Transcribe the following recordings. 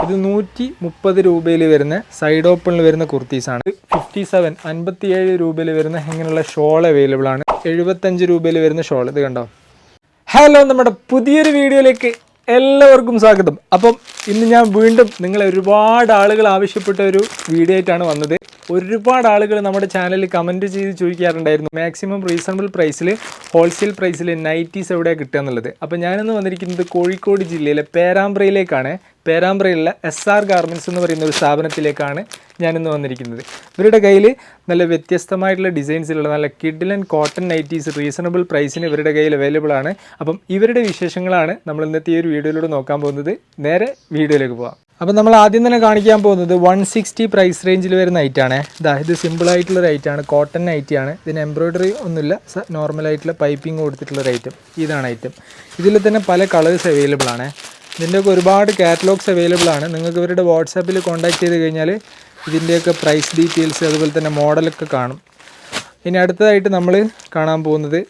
ഇത് 130 രൂപയിൽ വരുന്ന സൈഡ് ഓപ്പണിൽ വരുന്ന കുർത്തീസാണ്. 57 രൂപയിൽ വരുന്ന ഇങ്ങനെയുള്ള ഷോൾ അവൈലബിൾ ആണ്. 75 രൂപയിൽ വരുന്ന ഷോൾ ഇത് കണ്ടോ. ഹലോ, നമ്മുടെ പുതിയൊരു വീഡിയോയിലേക്ക് എല്ലാവർക്കും സ്വാഗതം. അപ്പം ഇന്ന് ഞാൻ വീണ്ടും നിങ്ങളെ ഒരുപാട് ആളുകൾ ആവശ്യപ്പെട്ട ഒരു വീഡിയോ ആയിട്ടാണ് വന്നത്. ഒരുപാട് ആളുകൾ നമ്മുടെ ചാനലിൽ കമൻറ്റ് ചെയ്ത് ചോദിക്കാറുണ്ടായിരുന്നു മാക്സിമം റീസണബിൾ പ്രൈസിൽ ഹോൾസെയിൽ പ്രൈസിൽ നൈറ്റീസ് എവിടെയാണ് കിട്ടുക എന്നുള്ളത്. അപ്പോൾ ഞാനിന്ന് വന്നിരിക്കുന്നത് കോഴിക്കോട് ജില്ലയിലെ പേരാമ്പ്രയിലേക്കാണ്. പേരാമ്പ്രയിലുള്ള SR ഗാർമെൻറ്റ്സ് എന്ന് പറയുന്ന ഒരു സ്ഥാപനത്തിലേക്കാണ് ഞാനിന്ന് വന്നിരിക്കുന്നത്. ഇവരുടെ കയ്യിൽ നല്ല വ്യത്യസ്തമായിട്ടുള്ള ഡിസൈൻസിലുള്ള നല്ല കിഡിലൻ കോട്ടൺ നൈറ്റീസ് റീസണബിൾ പ്രൈസിന് ഇവരുടെ കയ്യിൽ അവൈലബിൾ ആണ്. അപ്പം ഇവരുടെ വിശേഷങ്ങളാണ് നമ്മൾ ഇന്നത്തെ ഈ ഒരു വീഡിയോയിലൂടെ നോക്കാൻ പോകുന്നത്. നേരെ വീഡിയോയിലേക്ക് പോകാം. അപ്പം നമ്മൾ ആദ്യം തന്നെ കാണിക്കാൻ പോകുന്നത് 160 പ്രൈസ് റേഞ്ചിൽ വരുന്ന ഐറ്റാണ്. ഇത് സിമ്പിളായിട്ടുള്ള ഐറ്റാണ്, കോട്ടൺ നൈറ്റിയാണ്. ഇതിന് എംബ്രോയ്ഡറി ഒന്നുമില്ല, നോർമലായിട്ടുള്ള പൈപ്പിംഗ് കൊടുത്തിട്ടുള്ളൊരു ഐറ്റം. ഇതാണ് ഐറ്റം. ഇതിൽ തന്നെ പല കളേഴ്സ് അവൈലബിൾ ആണ്. ഇതിൻ്റെയൊക്കെ ഒരുപാട് കാറ്റലോഗ്സ് അവൈലബിൾ ആണ്. നിങ്ങൾക്ക് ഇവരുടെ വാട്സാപ്പിൽ കോൺടാക്ട് ചെയ്ത് കഴിഞ്ഞാൽ ഇതിൻ്റെയൊക്കെ പ്രൈസ് ഡീറ്റെയിൽസ് അതുപോലെ തന്നെ മോഡലൊക്കെ കാണും. ഇനി അടുത്തതായിട്ട് നമ്മൾ കാണാൻ പോകുന്നത്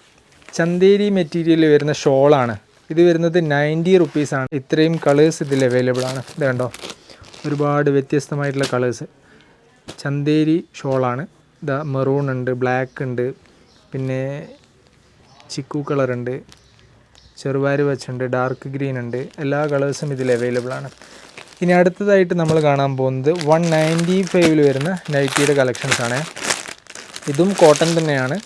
ചന്തേരി മെറ്റീരിയലിൽ വരുന്ന ഷോളാണ്. ഇത് വരുന്നത് 90 റുപ്പീസാണ്. ഇത്രയും കളേഴ്സ് ഇതിൽ അവൈലബിൾ ആണ്. ഇത് കണ്ടോ, ഒരുപാട് വ്യത്യസ്തമായിട്ടുള്ള കളേഴ്സ്. ചന്തേരി ഷോളാണ്. ഇതാ മെറൂൺ ഉണ്ട്, ബ്ലാക്ക് ഉണ്ട്, പിന്നെ ചിക്കു കളറുണ്ട്, ചെറുവാരി വച്ചുണ്ട്, ഡാർക്ക് ഗ്രീൻ ഉണ്ട്. എല്ലാ കളേഴ്സും ഇതിൽ അവൈലബിൾ ആണ്. ഇനി അടുത്തതായിട്ട് നമ്മൾ കാണാൻ പോകുന്നത് 195 വരുന്ന നൈറ്റിയുടെ കളക്ഷൻസാണ്. ഇതും കോട്ടൺ തന്നെയാണ്.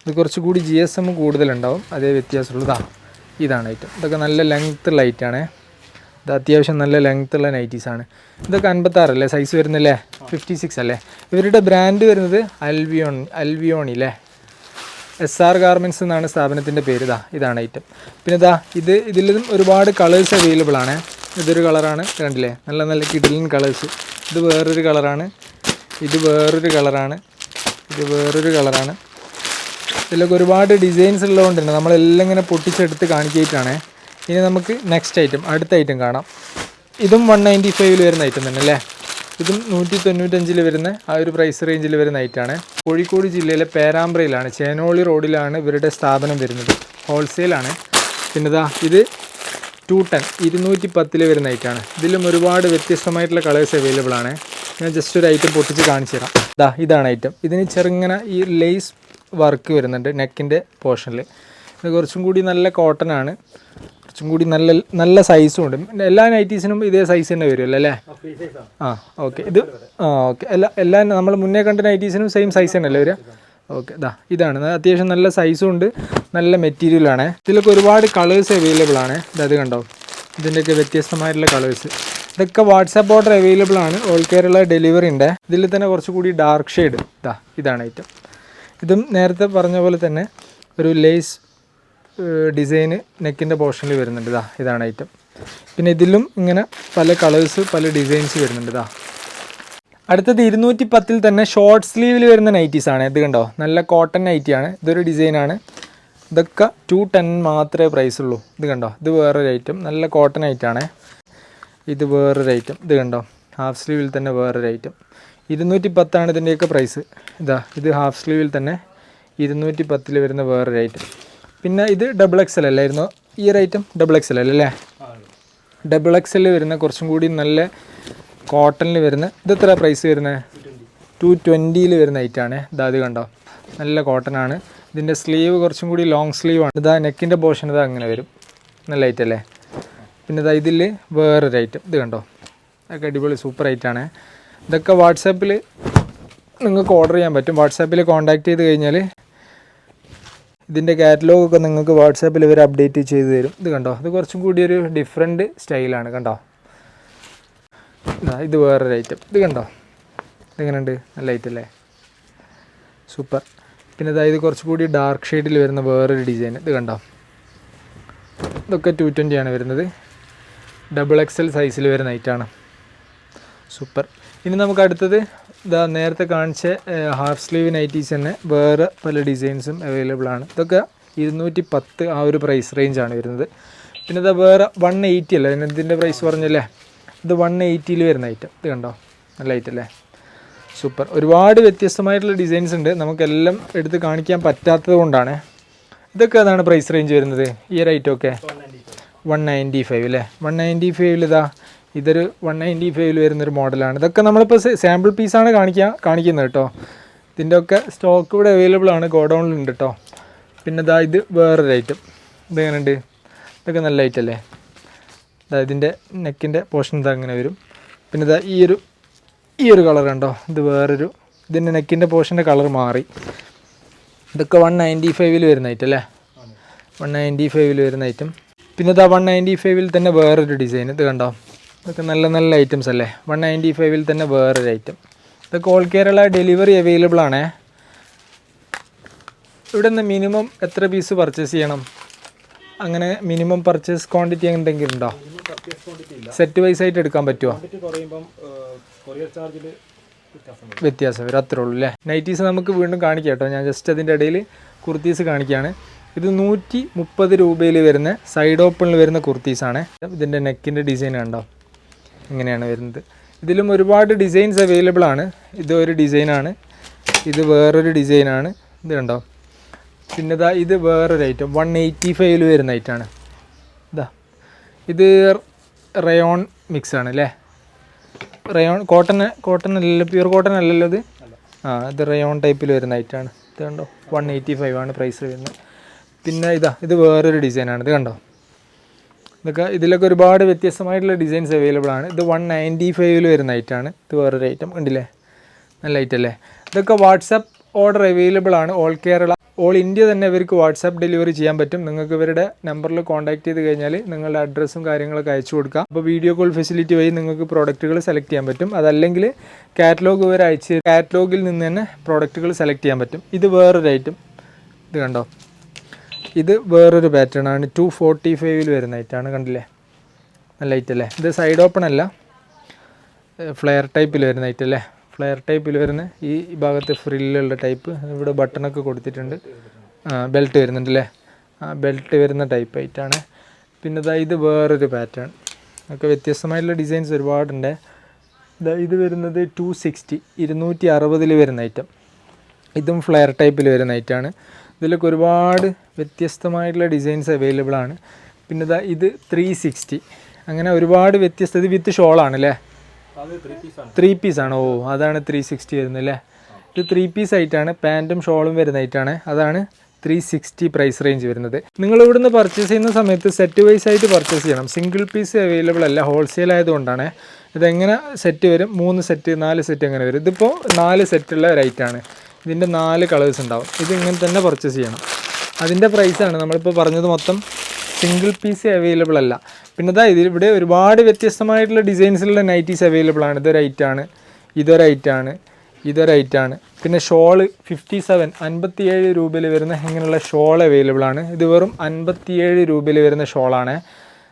ഇത് കുറച്ചുകൂടി GSM കൂടുതലുണ്ടാവും, അതേ വ്യത്യാസമുള്ളതാണ്. ഇതാണ് ഐറ്റം. ഇതൊക്കെ നല്ല ലെങ്ത്തുള്ള ഐറ്റാണ്. ഇത് അത്യാവശ്യം നല്ല ലെങ്ത്തുള്ള നൈറ്റീസാണ്. ഇതൊക്കെ 56 അല്ലേ സൈസ് വരുന്നില്ലേ, 56 അല്ലേ. ഇവരുടെ ബ്രാൻഡ് വരുന്നത് അൽവിയോണി അല്ലേ. SR ഗാർമെൻറ്റ്സ് എന്നാണ് സ്ഥാപനത്തിൻ്റെ പേര്. ഇതാണ് ഐറ്റം. പിന്നെ ഇതിലും ഒരുപാട് കളേഴ്സ് അവൈലബിൾ ആണ്. ഇതൊരു കളറാണ്, കണ്ടില്ലേ, നല്ല നല്ല കിഡിലൻ കളേഴ്സ്. ഇത് വേറൊരു കളറാണ്, ഇത് വേറൊരു കളറാണ്, ഇത് വേറൊരു കളറാണ്. ഇതിലൊക്കെ ഒരുപാട് ഡിസൈൻസ് ഉള്ളതുകൊണ്ട് തന്നെ നമ്മളെല്ലാം ഇങ്ങനെ പൊട്ടിച്ചെടുത്ത് കാണിച്ചിട്ടാണ്. ഇനി നമുക്ക് നെക്സ്റ്റ് ഐറ്റം, അടുത്ത ഐറ്റം കാണാം. ഇതും 195 വരുന്ന ഐറ്റം തന്നെ അല്ലേ. ഇതും 195 വരുന്ന ആ ഒരു പ്രൈസ് റേഞ്ചിൽ വരുന്ന ഐറ്റാണ്. കോഴിക്കോട് ജില്ലയിലെ പേരാമ്പ്രയിലാണ്, ചേനോളി റോഡിലാണ് ഇവരുടെ സ്ഥാപനം വരുന്നത്. ഹോൾസെയിലാണ്. പിന്നെ ഇത് 210 വരുന്ന ഐറ്റാണ്. ഇതിലും ഒരുപാട് വ്യത്യസ്തമായിട്ടുള്ള കളേഴ്സ് അവൈലബിൾ ആണ്. ഞാൻ ജസ്റ്റ് ഒരു ഐറ്റം പൊട്ടിച്ച് കാണിച്ചു തരാം. ഇതാണ് ഐറ്റം. ഇതിന് ചെറുങ്ങനെ ഈ ലേസ് വർക്ക് വരുന്നുണ്ട് നെക്കിൻ്റെ പോർഷനിൽ. ഇത് കുറച്ചും കൂടി നല്ല കോട്ടൺ ആണ്, കുറച്ചും കൂടി നല്ല സൈസും ഉണ്ട്. എല്ലാ നൈറ്റീസിനും ഇതേ സൈസ് തന്നെ വരുമല്ലോ അല്ലേ. ഓക്കെ. ഓക്കെ, എല്ലാ നമ്മൾ മുന്നേ കണ്ട നൈറ്റീസിനും സെയിം സൈസ് തന്നെയല്ലേ വരിക. ഓക്കെ. ഇതാണ് അത്യാവശ്യം നല്ല സൈസും ഉണ്ട്, നല്ല മെറ്റീരിയലാണ്. ഇതിലൊക്കെ ഒരുപാട് കളേഴ്സ് അവൈലബിൾ ആണ്. ഇത് കണ്ടോ, ഇതിൻ്റെയൊക്കെ വ്യത്യസ്തമായിട്ടുള്ള കളേഴ്സ്. ഇതൊക്കെ വാട്സാപ്പ് ഓർഡർ അവൈലബിൾ ആണ്. ഓൾ കേരള ഡെലിവറി ഉണ്ട്. ഇതിൽ തന്നെ കുറച്ചുകൂടി ഡാർക്ക് ഷെയ്ഡ്. ഇതാണ് ഐറ്റം. ഇതും നേരത്തെ പറഞ്ഞ പോലെ തന്നെ ഒരു ലേസ് ഡിസൈന് നെക്കിൻ്റെ പോർഷനിൽ വരുന്നുണ്ട്. ഇതാണ് ഐറ്റം. പിന്നെ ഇതിലും ഇങ്ങനെ പല കളേഴ്സ് പല ഡിസൈൻസ് വരുന്നുണ്ട്. അടുത്തത് 210 തന്നെ ഷോർട്ട് സ്ലീവിൽ വരുന്ന നൈറ്റീസാണ്. ഇത് കണ്ടോ, നല്ല കോട്ടൺ നൈറ്റിയാണ്. ഇതൊരു ഡിസൈനാണ്. ഇതൊക്കെ 210 മാത്രമേ പ്രൈസ് ഉള്ളൂ. ഇത് കണ്ടോ, ഇത് വേറൊരു ഐറ്റം, നല്ല കോട്ടൺ ഐറ്റാണ്. ഇത് വേറൊരു ഐറ്റം. ഇത് കണ്ടോ, ഹാഫ് സ്ലീവിൽ തന്നെ വേറൊരു ഐറ്റം. 210 ഇതിൻ്റെയൊക്കെ പ്രൈസ്. ഇത് ഹാഫ് സ്ലീവിൽ തന്നെ 210 വരുന്ന വേറൊരു ഐറ്റം. പിന്നെ ഇത് XXL അല്ലായിരുന്നു ഈ ഒരു ഐറ്റം. XXL അല്ലേ. XXL വരുന്ന കുറച്ചും കൂടി നല്ല കോട്ടണിൽ വരുന്ന. ഇത് എത്ര പ്രൈസ് വരുന്നത്? 220 വരുന്ന ഐറ്റാണ്. ഇത് കണ്ടോ, നല്ല കോട്ടൺ ആണ്. ഇതിൻ്റെ സ്ലീവ് കുറച്ചും കൂടി ലോങ് സ്ലീവാണ്. നെക്കിൻ്റെ പോർഷൻ അങ്ങനെ വരും. നല്ല ഐറ്റം അല്ലേ. പിന്നെ ഇതിൽ വേറൊരു ഐറ്റം. ഇത് കണ്ടോ, അതൊക്കെ അടിപൊളി സൂപ്പർ ഐറ്റാണ്. ഇതൊക്കെ വാട്സാപ്പിൽ നിങ്ങൾക്ക് ഓർഡർ ചെയ്യാൻ പറ്റും. വാട്സാപ്പിൽ കോൺടാക്ട് ചെയ്ത് കഴിഞ്ഞാൽ ഇതിൻ്റെ കാറ്റലോഗൊക്കെ നിങ്ങൾക്ക് വാട്സാപ്പിൽ ഇവർ അപ്ഡേറ്റ് ചെയ്ത് തരും. ഇത് കണ്ടോ, ഇത് കുറച്ചും കൂടി ഒരു ഡിഫറെൻറ്റ് സ്റ്റൈലാണ്. കണ്ടോ, ഇത് വേറൊരു ഐറ്റം. ഇത് കണ്ടോ, ഇതെങ്ങനെയുണ്ട്, നല്ല ഐറ്റം അല്ലേ, സൂപ്പർ. പിന്നെ ഇത് കുറച്ചുകൂടി ഡാർക്ക് ഷെയ്ഡിൽ വരുന്ന വേറൊരു ഡിസൈൻ. ഇത് കണ്ടോ, ഇതൊക്കെ 220 ആണ് വരുന്നത്. XXL സൈസിൽ വരുന്ന ഐറ്റാണ്. സൂപ്പർ. ഇനി നമുക്ക് അടുത്തത് നേരത്തെ കാണിച്ച ഹാഫ് സ്ലീവ് നൈറ്റീസ് തന്നെ വേറെ പല ഡിസൈൻസും അവൈലബിൾ ആണ്. ഇതൊക്കെ 210 ആ ഒരു പ്രൈസ് റേഞ്ചാണ് വരുന്നത്. പിന്നെ വേറെ 180 അല്ലേ ഇതിൻ്റെ പ്രൈസ് പറഞ്ഞല്ലേ. ഇത് 180 വരുന്ന ഐറ്റം. ഇത് കണ്ടോ, നല്ല ഐറ്റം അല്ലേ, സൂപ്പർ. ഒരുപാട് വ്യത്യസ്തമായിട്ടുള്ള ഡിസൈൻസ് ഉണ്ട്, നമുക്കെല്ലാം എടുത്ത് കാണിക്കാൻ പറ്റാത്തത് കൊണ്ടാണ്. ഇതൊക്കെ ഏതാണ് പ്രൈസ് റേഞ്ച് വരുന്നത് ഈ ഒരു ഐറ്റമൊക്കെ? 195 അല്ലേ. 195 ഇതൊരു 195 വരുന്നൊരു മോഡലാണ്. ഇതൊക്കെ നമ്മളിപ്പോൾ സാമ്പിൾ പീസാണ് കാണിക്കുന്നത് കേട്ടോ. ഇതിൻ്റെ ഒക്കെ സ്റ്റോക്ക് ഇവിടെ അവൈലബിൾ ആണ്, ഗോഡൗണിലുണ്ട് കേട്ടോ. പിന്നെ ഇതാ ഇത് വേറൊരു ഐറ്റം. ഇതെങ്ങനെയുണ്ട്? ഇതൊക്കെ നല്ല ഐറ്റല്ലേ. അതായത് ഇതിൻ്റെ നെക്കിൻ്റെ പോർഷൻ ഇത് അങ്ങനെ വരും. പിന്നെ ഇതാ ഈ ഒരു കളർ കണ്ടോ, ഇത് വേറൊരു, ഇതിൻ്റെ നെക്കിൻ്റെ പോർഷൻ്റെ കളർ മാറി. ഇതൊക്കെ 195 വരുന്ന ഐറ്റം അല്ലേ, 195 വരുന്ന ഐറ്റം. പിന്നെ ഇതാ 195 തന്നെ വേറൊരു ഡിസൈൻ, ഇത് കണ്ടോ. ഇതൊക്കെ നല്ല നല്ല ഐറ്റംസ് അല്ലേ. 195 തന്നെ വേറൊരു ഐറ്റം. ഇതൊക്കെ ഓൾ കേരള ഡെലിവറി അവൈലബിൾ ആണ്. ഇവിടെ നിന്ന് മിനിമം എത്ര പീസ് പർച്ചേസ് ചെയ്യണം? അങ്ങനെ മിനിമം പർച്ചേസ് ക്വാണ്ടിറ്റി എന്തെങ്കിലും ഉണ്ടോ? സെറ്റ് വൈസ് ആയിട്ട് എടുക്കാൻ പറ്റുമോ? വ്യത്യാസം വരും, അത്രേ ഉള്ളൂ അല്ലേ. നൈറ്റീസ് നമുക്ക് വീണ്ടും കാണിക്കാം കേട്ടോ. ഞാൻ ജസ്റ്റ് അതിൻ്റെ ഇടയിൽ കുർത്തീസ് കാണിക്കുകയാണ്. ഇത് 130 രൂപയിൽ വരുന്ന സൈഡ് ഓപ്പണിൽ വരുന്ന കുർത്തീസാണ്. ഇതിൻ്റെ നെക്കിൻ്റെ ഡിസൈൻ കണ്ടോ, ഇങ്ങനെയാണ് വരുന്നത്. ഇതിലും ഒരുപാട് ഡിസൈൻസ് അവൈലബിൾ ആണ്. ഇതൊരു ഡിസൈനാണ്, ഇത് വേറൊരു ഡിസൈനാണ്, ഇത് കണ്ടോ. പിന്നെ ഇതാ ഇത് വേറൊരു ഐറ്റം 185 വരുന്ന ഐറ്റമാണ്. ഇതാ ഇത് റയോൺ മിക്സ് ആണ് അല്ലേ. റയോൺ കോട്ടൺ അല്ലല്ലോ, പ്യൂർ കോട്ടൺ അല്ലല്ലോ ഇത്. ഇത് റയോൺ ടൈപ്പിൽ വരുന്ന ഐറ്റമാണ്. ഇത് കണ്ടോ 185 ആണ് പ്രൈസ് വരുന്നത്. പിന്നെ ഇത് വേറൊരു ഡിസൈനാണ്, ഇത് കണ്ടോ. ഇതിലൊക്കെ ഒരുപാട് വ്യത്യസ്തമായിട്ടുള്ള ഡിസൈൻസ് അവൈലബിൾ ആണ്. ഇത് 195 വരുന്ന ഐറ്റമാണ്. ഇത് വേറൊരു ഐറ്റം കണ്ടില്ലേ, നല്ല ഐറ്റം അല്ലേ. ഇതൊക്കെ വാട്സാപ്പ് ഓർഡർ അവൈലബിൾ ആണ്. ഓൾ ഇന്ത്യ തന്നെ ഇവർക്ക് വാട്സാപ്പ് ഡെലിവറി ചെയ്യാൻ പറ്റും. നിങ്ങൾക്ക് ഇവരുടെ നമ്പറിൽ കോൺടാക്ട് ചെയ്ത് കഴിഞ്ഞാൽ നിങ്ങളുടെ അഡ്രസ്സും കാര്യങ്ങളൊക്കെ അയച്ചു കൊടുക്കാം. അപ്പോൾ വീഡിയോ കോൾ ഫെസിലിറ്റി വഴി നിങ്ങൾക്ക് പ്രോഡക്റ്റുകൾ സെലക്ട് ചെയ്യാൻ പറ്റും. അതല്ലെങ്കിൽ കാറ്റലോഗ് ഇവർ കാറ്റലോഗിൽ നിന്ന് തന്നെ പ്രോഡക്റ്റുകൾ സെലക്ട് ചെയ്യാൻ പറ്റും. ഇത് വേറൊരു ഐറ്റം, ഇത് കണ്ടോ. ഇത് വേറൊരു പാറ്റേൺ ആണ്. 245 വരുന്ന ഐറ്റമാണ്, കണ്ടില്ലേ, നല്ല ഐറ്റം അല്ലേ. ഇത് സൈഡ് ഓപ്പൺ അല്ല, ഫ്ലെയർ ടൈപ്പിൽ വരുന്ന ഐറ്റം അല്ലേ. ഫ്ലെയർ ടൈപ്പിൽ വരുന്ന ഈ ഭാഗത്ത് ഫ്രില്ലുള്ള ടൈപ്പ്, ഇവിടെ ബട്ടണൊക്കെ കൊടുത്തിട്ടുണ്ട്. ബെൽറ്റ് വരുന്നുണ്ട് അല്ലേ, ബെൽറ്റ് വരുന്ന ടൈപ്പ് ആയിട്ടാണ്. പിന്നെ ഇത് വേറൊരു പാറ്റേൺ, ഒക്കെ വ്യത്യസ്തമായിട്ടുള്ള ഡിസൈൻസ് ഒരുപാടുണ്ട്. ഇത് വരുന്നത് 260 വരുന്ന ഐറ്റം. ഇതും ഫ്ലെയർ ടൈപ്പിൽ വരുന്ന ഐറ്റമാണ്. ഇതിലൊക്കെ ഒരുപാട് വ്യത്യസ്തമായിട്ടുള്ള ഡിസൈൻസ് അവൈലബിൾ ആണ്. പിന്നെ ഇത് 360, അങ്ങനെ ഒരുപാട് വ്യത്യസ്ത. ഇത് വിത്ത് ഷോളാണ് അല്ലേ, 3 പീസാണ്. ഓ, അതാണ് 360 വരുന്നത് അല്ലേ. ഇത് 3 പീസ് ആയിട്ടാണ്, പാൻറ്റും ഷോളും വരുന്ന ഐറ്റാണ്. അതാണ് 360 പ്രൈസ് റേഞ്ച് വരുന്നത്. നിങ്ങൾ ഇവിടുന്ന് പർച്ചേസ് ചെയ്യുന്ന സമയത്ത് സെറ്റ് വൈസ് ആയിട്ട് പർച്ചേസ് ചെയ്യണം. സിംഗിൾ പീസ് അവൈലബിൾ അല്ല, ഹോൾസെയിൽ ആയതുകൊണ്ടാണ്. ഇതെങ്ങനെ സെറ്റ് വരും? 3 സെറ്റ് 4 സെറ്റ് അങ്ങനെ വരും. ഇതിപ്പോൾ 4 സെറ്റുള്ള ഒരു ഐറ്റാണ്. ഇതിൻ്റെ 4 കളേഴ്സ് ഉണ്ടാവും. ഇത് ഇങ്ങനെ തന്നെ പർച്ചേസ് ചെയ്യണം. അതിൻ്റെ പ്രൈസാണ് നമ്മളിപ്പോൾ പറഞ്ഞത്. മൊത്തം സിംഗിൾ പീസ് അവൈലബിൾ അല്ല. പിന്നെ ഇവിടെ ഒരുപാട് വ്യത്യസ്തമായിട്ടുള്ള ഡിസൈൻസിലുള്ള നൈറ്റീസ് അവൈലബിൾ ആണ്. ഇതൊരൈറ്റാണ്. പിന്നെ ഷോള് 57 രൂപയിൽ വരുന്ന ഇങ്ങനെയുള്ള ഷോൾ അവൈലബിൾ ആണ്. ഇത് വെറും 57 രൂപയിൽ വരുന്ന ഷോളാണ്.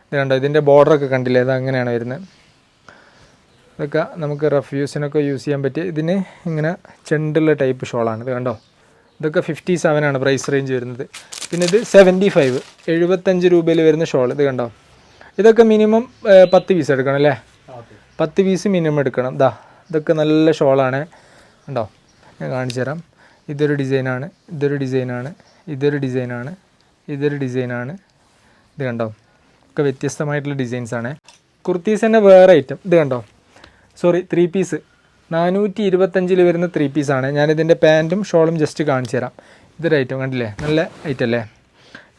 ഇത് കണ്ടോ, ഇതിൻ്റെ ബോർഡറൊക്കെ കണ്ടില്ലേ, അത് അങ്ങനെയാണ് വരുന്നത്. ഇതൊക്കെ നമുക്ക് റഫ്യൂസിനൊക്കെ യൂസ് ചെയ്യാൻ പറ്റിയ, ഇതിന് ഇങ്ങനെ ചെണ്ടുള്ള ടൈപ്പ് ഷോളാണ്. ഇത് കണ്ടോ, ഇതൊക്കെ 57 ആണ് പ്രൈസ് റേഞ്ച് വരുന്നത്. പിന്നെ ഇത് 75 രൂപയിൽ വരുന്ന ഷോൾ, ഇത് കണ്ടോ. ഇതൊക്കെ മിനിമം 10 പീസ് എടുക്കണം അല്ലേ, 10 പീസ് മിനിമം എടുക്കണം. ഇതൊക്കെ നല്ല ഷോളാണ് കണ്ടോ, ഞാൻ കാണിച്ചു തരാം. ഇതൊരു ഡിസൈനാണ്, ഇത് കണ്ടോ. ഒക്കെ വ്യത്യസ്തമായിട്ടുള്ള ഡിസൈൻസാണ്. കുർത്തീസ് തന്നെ വേറെ ഐറ്റം, ഇത് കണ്ടോ. 3 പീസ് 425 വരുന്ന 3 പീസാണ്. ഞാനിതിൻ്റെ പാൻറ്റും ഷോളും ജസ്റ്റ് കാണിച്ചു തരാം. ഇതൊരു ഐറ്റം കണ്ടില്ലേ, നല്ല ഐറ്റം അല്ലേ.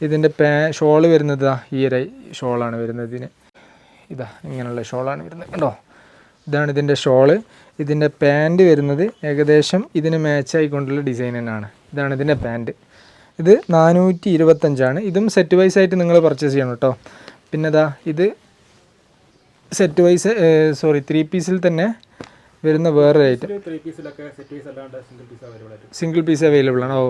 ഇതിൻ്റെ ഷോള് വരുന്നത് ഈ ഒരു ഷോളാണ് വരുന്നത്. ഇങ്ങനെയുള്ള ഷോളാണ് വരുന്നത് കണ്ടോ. ഇതാണ് ഇതിൻ്റെ ഷോള്. ഇതിൻ്റെ പാൻറ്റ് വരുന്നത് ഏകദേശം ഇതിന് മാച്ചായിക്കൊണ്ടുള്ള ഡിസൈൻ തന്നെയാണ്. ഇതാണ് ഇതിൻ്റെ പാൻറ്റ്. ഇത് 425 ഇതും സെറ്റ് വൈസ് ആയിട്ട് നിങ്ങൾ പർച്ചേസ് ചെയ്യണം കേട്ടോ. പിന്നെ ഇത് സെറ്റ് വൈസ് 3 പീസിൽ തന്നെ വരുന്ന വേറൊരു ഐറ്റം. സിംഗിൾ പീസ് അവൈലബിൾ ആണ്. ഓ,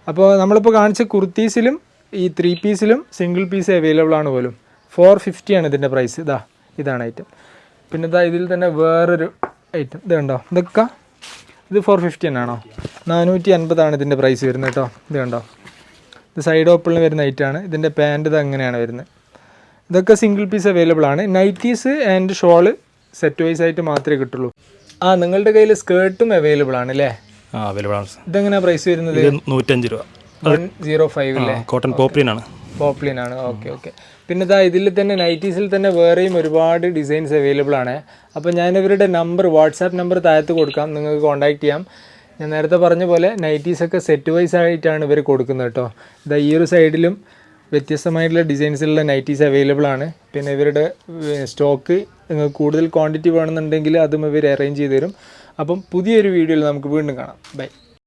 അപ്പോൾ നമ്മളിപ്പോൾ കാണിച്ച കുർത്തീസിലും ഈ 3 പീസിലും സിംഗിൾ പീസ് അവൈലബിൾ ആണ് പോലും. 450 ആണ് ഇതിൻ്റെ പ്രൈസ്. ഇതാണ് ഐറ്റം. പിന്നെ ഇതിൽ തന്നെ വേറൊരു ഐറ്റം, ഇത് കണ്ടോ. ഇത് 450 തന്നെയാണോ? 450 ഇതിൻ്റെ പ്രൈസ് വരുന്നത് കേട്ടോ. ഇത് കണ്ടോ, ഇത് സൈഡ് ഓപ്പണിൽ വരുന്ന ഐറ്റമാണ്. ഇതിൻ്റെ പാൻറ്റ് അങ്ങനെയാണ് വരുന്നത്. ഇതൊക്കെ സിംഗിൾ പീസ് അവൈലബിൾ ആണ്. Nighties and shawl set vice ആയിട്ട് മാത്രമേ കിട്ടുള്ളൂ. നിങ്ങളുടെ കയ്യിൽ സ്കേർട്ടും അവൈലബിൾ ആണ് അല്ലേ? അവൈലബിൾ ആണ്. ഇതെങ്ങനെയാണ് പ്രൈസ് വരുന്നത്? 105 രൂപ. 105 അല്ലേ? കോട്ടൺ പോപ്ലിൻ ആണ്. പോപ്ലിൻ ആണ്. ഓക്കെ. പിന്നെ ഇതാ ഇതിൽ തന്നെ നൈറ്റീസിൽ തന്നെ വേറെയും ഒരുപാട് ഡിസൈൻസ് അവൈലബിൾ ആണ്. അപ്പോൾ ഞാനിവരുടെ നമ്പർ വാട്സാപ്പ് നമ്പർ താഴത്ത് കൊടുക്കാം, നിങ്ങൾക്ക് കോൺടാക്ട് ചെയ്യാം. ഞാൻ നേരത്തെ പറഞ്ഞ പോലെ നൈറ്റീസൊക്കെ സെറ്റ് വൈസ് ആയിട്ടാണ് ഇവർ കൊടുക്കുന്നത് കേട്ടോ. ഇതാ ഈ ഒരു സൈഡിലും വ്യത്യസ്തമായിട്ടുള്ള ഡിസൈൻസിലുള്ള നൈറ്റീസ് അവൈലബിൾ ആണ്. പിന്നെ ഇവരുടെ സ്റ്റോക്ക് നിങ്ങൾക്ക് കൂടുതൽ ക്വാണ്ടിറ്റി വേണമെന്നുണ്ടെങ്കിൽ അതും ഇവർ അറേഞ്ച് ചെയ്ത് തരും. അപ്പം പുതിയൊരു വീഡിയോയിൽ നമുക്ക് വീണ്ടും കാണാം. ബൈ.